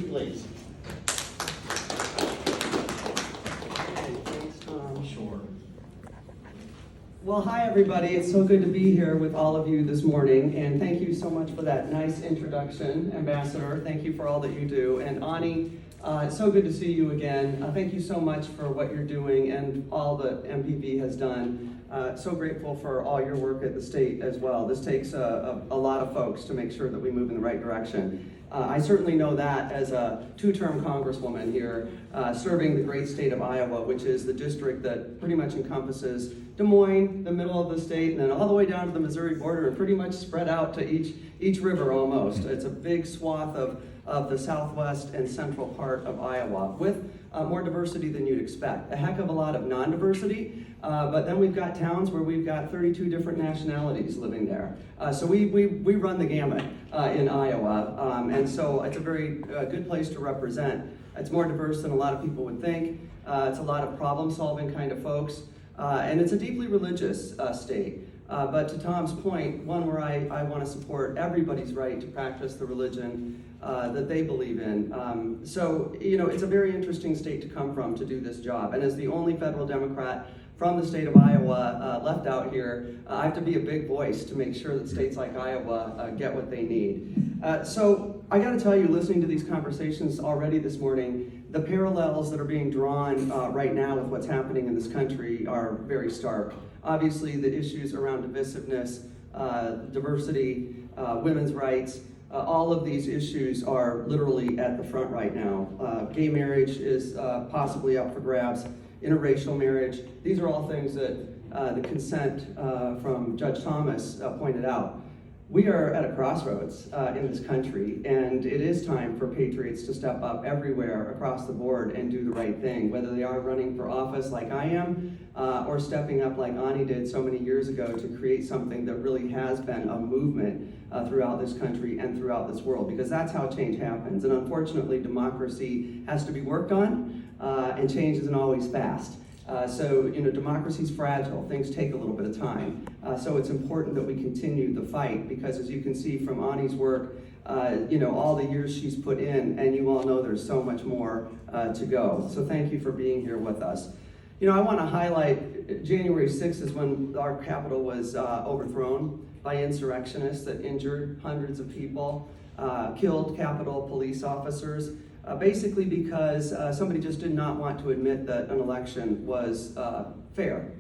please. Thanks, Tom. Sure. Well, hi, everybody. It's so good to be here with all of you this morning, and thank you so much for that nice introduction, Ambassador. Thank you for all that you do. And Ani, it's so good to see you again. Thank you so much for what you're doing and all that MPV has done. So grateful for all your work at the state as well. This takes a lot of folks to make sure that we move in the right direction. I certainly know that as a two-term congresswoman here, serving the great state of Iowa, which is the district that pretty much encompasses Des Moines, the middle of the state, and then all the way down to the Missouri border, and pretty much spread out to each river almost. It's a big swath of the southwest and central part of Iowa with more diversity than you'd expect. A heck of a lot of non-diversity, but then we've got towns where we've got 32 different nationalities living there. So we run the gamut in Iowa, and so it's a very good place to represent. It's more diverse than a lot of people would think. It's a lot of problem-solving kind of folks, and it's a deeply religious state. But to Tom's point, one where I want to support everybody's right to practice the religion that they believe in. So, you know, it's a very interesting state to come from to do this job. And as the only federal Democrat from the state of Iowa left out here, I have to be a big voice to make sure that states like Iowa get what they need. So I got to tell you, listening to these conversations already this morning, the parallels that are being drawn right now with what's happening in this country are very stark. Obviously, the issues around divisiveness, diversity, women's rights, all of these issues are literally at the front right now. Gay marriage is possibly up for grabs. Interracial marriage. These are all things that the consent from Judge Thomas pointed out. We are at a crossroads in this country, and it is time for patriots to step up everywhere across the board and do the right thing, whether they are running for office like I am, or stepping up like Ani did so many years ago to create something that really has been a movement throughout this country and throughout this world, because that's how change happens. And unfortunately, democracy has to be worked on, and change isn't always fast. So, you know, democracy's fragile. Things take a little bit of time. So it's important that we continue the fight, because as you can see from Ani's work, you know, all the years she's put in, and you all know there's so much more to go. So thank you for being here with us. You know, I want to highlight January 6th is when our Capitol was overthrown by insurrectionists that injured hundreds of people, killed Capitol police officers, basically because somebody just did not want to admit that an election was fair,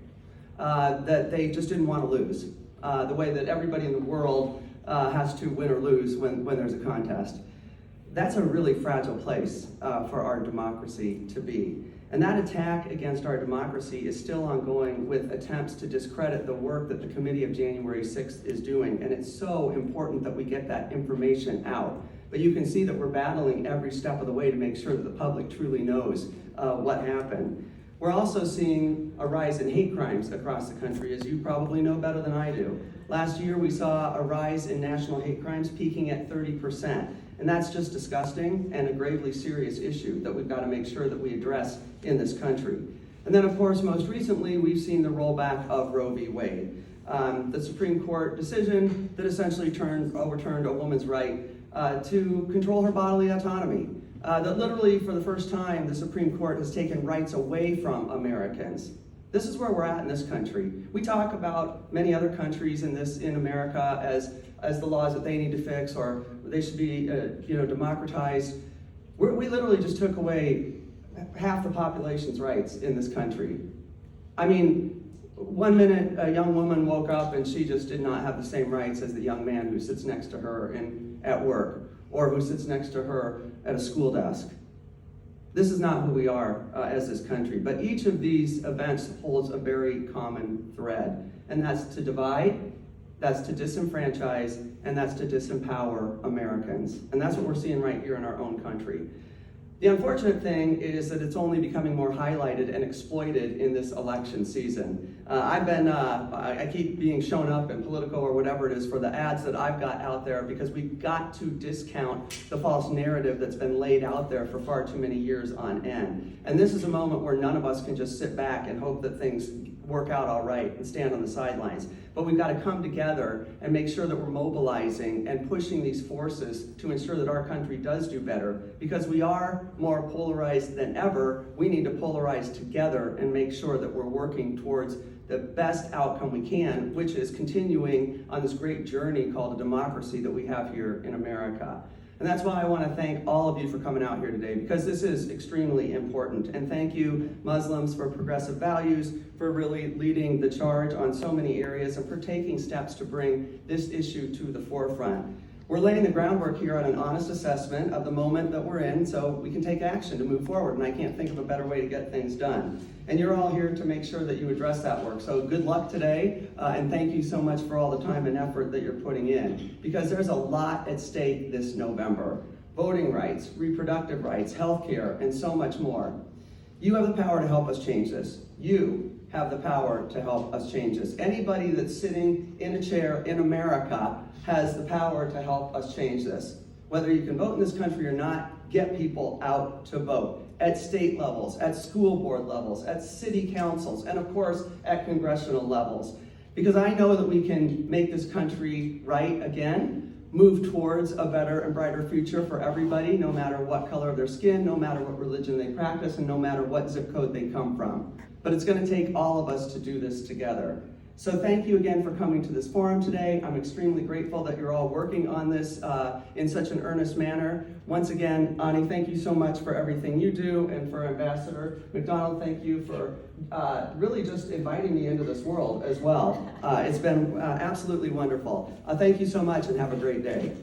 that they just didn't want to lose, the way that everybody in the world has to win or lose when there's a contest. That's a really fragile place for our democracy to be. And that attack against our democracy is still ongoing with attempts to discredit the work that the Committee of January 6th is doing. And it's so important that we get that information out. But you can see that we're battling every step of the way to make sure that the public truly knows what happened. We're also seeing a rise in hate crimes across the country, as you probably know better than I do. Last year, we saw a rise in national hate crimes peaking at 30%. And that's just disgusting and a gravely serious issue that we've got to make sure that we address in this country. And then, of course, most recently, we've seen the rollback of Roe v. Wade, the Supreme Court decision that essentially overturned a woman's right to control her bodily autonomy. That literally, for the first time, the Supreme Court has taken rights away from Americans. This is where we're at in this country. We talk about many other countries in America as the laws that they need to fix, or they should be democratized. We literally just took away half the population's rights in this country. I mean, one minute a young woman woke up and she just did not have the same rights as the young man who sits next to her at work, or who sits next to her at a school desk. This is not who we are as this country, but each of these events holds a very common thread, and that's to divide, that's to disenfranchise, and that's to disempower Americans. And that's what we're seeing right here in our own country. The unfortunate thing is that it's only becoming more highlighted and exploited in this election season. I keep being shown up in Politico or whatever it is for the ads that I've got out there, because we've got to discount the false narrative that's been laid out there for far too many years on end. And this is a moment where none of us can just sit back and hope that things work out all right and stand on the sidelines. but we've got to come together and make sure that we're mobilizing and pushing these forces to ensure that our country does do better. Because we are more polarized than ever, we need to polarize together and make sure that we're working towards the best outcome we can, which is continuing on this great journey called a democracy that we have here in America. And that's why I want to thank all of you for coming out here today, because this is extremely important. And thank you, Muslims, for progressive values, for really leading the charge on so many areas, and for taking steps to bring this issue to the forefront. We're laying the groundwork here on an honest assessment of the moment that we're in so we can take action to move forward, and I can't think of a better way to get things done. And you're all here to make sure that you address that work. So good luck today, and thank you so much for all the time and effort that you're putting in, because there's a lot at stake this November. Voting rights, reproductive rights, healthcare, and so much more. You have the power to help us change this. You have the power to help us change this. Anybody that's sitting in a chair in America has the power to help us change this. Whether you can vote in this country or not, get people out to vote. At state levels, at school board levels, at city councils, and of course, at congressional levels. Because I know that we can make this country right again, move towards a better and brighter future for everybody, no matter what color of their skin, no matter what religion they practice, and no matter what zip code they come from. But it's going to take all of us to do this together. So thank you again for coming to this forum today. I'm extremely grateful that you're all working on this in such an earnest manner. Once again, Ani, thank you so much for everything you do, and for Ambassador McDonald, thank you for really just inviting me into this world as well. It's been absolutely wonderful. Thank you so much, and have a great day.